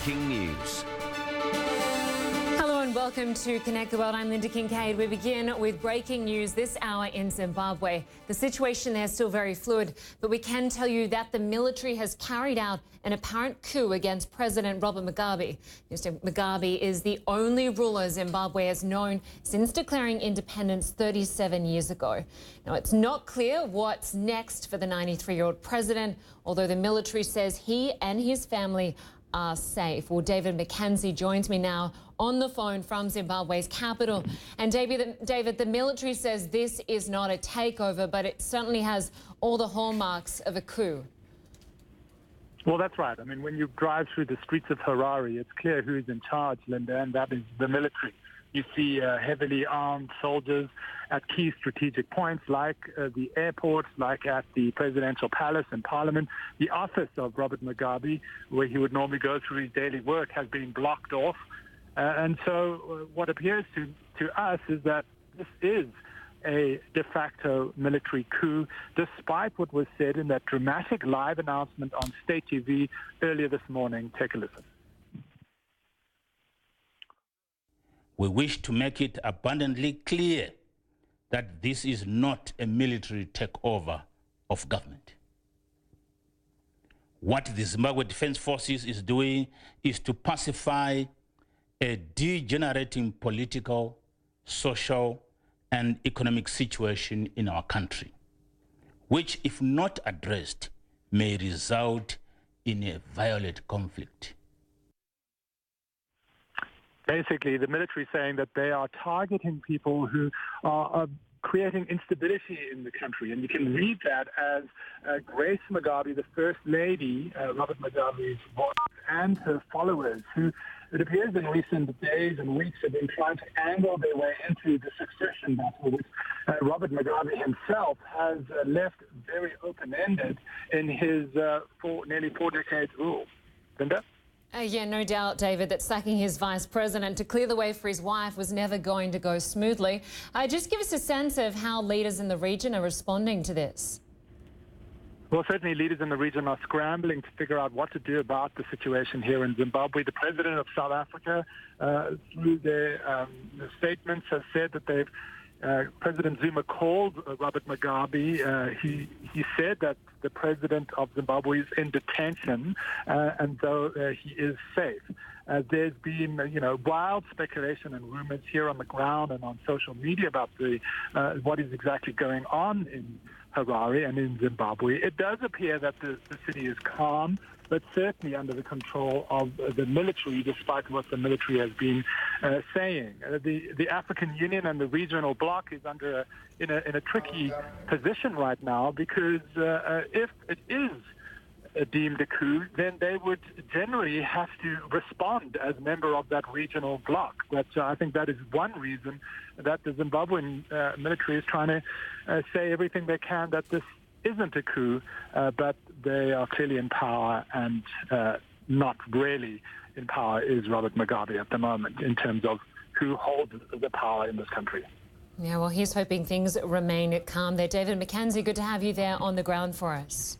breaking news. Hello and welcome to Connect the World. I'm Lynda Kinkade. We begin with breaking news this hour in Zimbabwe. The situation there is still very fluid, but we can tell you that the military has carried out an apparent coup against President Robert Mugabe. Mr. Mugabe is the only ruler Zimbabwe has known since declaring independence 37 years ago. Now, it's not clear what's next for the 93-year-old president, although the military says he and his family are safe. Well, David McKenzie joins me now on the phone from Zimbabwe's capital. And David, the military says this is not a takeover, but it certainly has all the hallmarks of a coup. Well, that's right. I mean, when you drive through the streets of Harare, it's clear who's in charge, Lynda, and that is the military. You see heavily armed soldiers at key strategic points like the airport, like at the presidential palace and parliament. The office of Robert Mugabe, where he would normally go through his daily work, has been blocked off. And so what appears to us is that this is a de facto military coup, despite what was said in that dramatic live announcement on state TV earlier this morning. Take a listen. We wish to make it abundantly clear that this is not a military takeover of government. What the Zimbabwe Defense Forces is doing is to pacify a degenerating political, social, and economic situation in our country, which, if not addressed, may result in a violent conflict. Basically, the military saying that they are targeting people who are creating instability in the country. And you can read that as Grace Mugabe, the First Lady, Robert Mugabe's wife, and her followers, who it appears in recent days and weeks have been trying to angle their way into the succession battle, which Robert Mugabe himself has left very open-ended in his nearly 4 decades rule. Lynda? Yeah, no doubt, David, that sacking his vice president to clear the way for his wife was never going to go smoothly. Just give us a sense of how leaders in the region are responding to this. Well, certainly leaders in the region are scrambling to figure out what to do about the situation here in Zimbabwe. The president of South Africa, through their statements, has said that they've President Zuma called Robert Mugabe. He said that the president of Zimbabwe is in detention, and though he is safe. There's been, wild speculation and rumors here on the ground and on social media about what is exactly going on in Harare and in Zimbabwe. It does appear that the city is calm, but certainly under the control of the military, despite what the military has been saying. The African Union and the regional bloc is in a tricky position right now because if it is deemed a coup, then they would generally have to respond as a member of that regional bloc. But I think that is one reason that the Zimbabwean military is trying to say everything they can that this isn't a coup, but they are clearly in power, and not really in power is Robert Mugabe at the moment in terms of who holds the power in this country. Yeah, well, he's hoping things remain calm there. David McKenzie, good to have you there on the ground for us.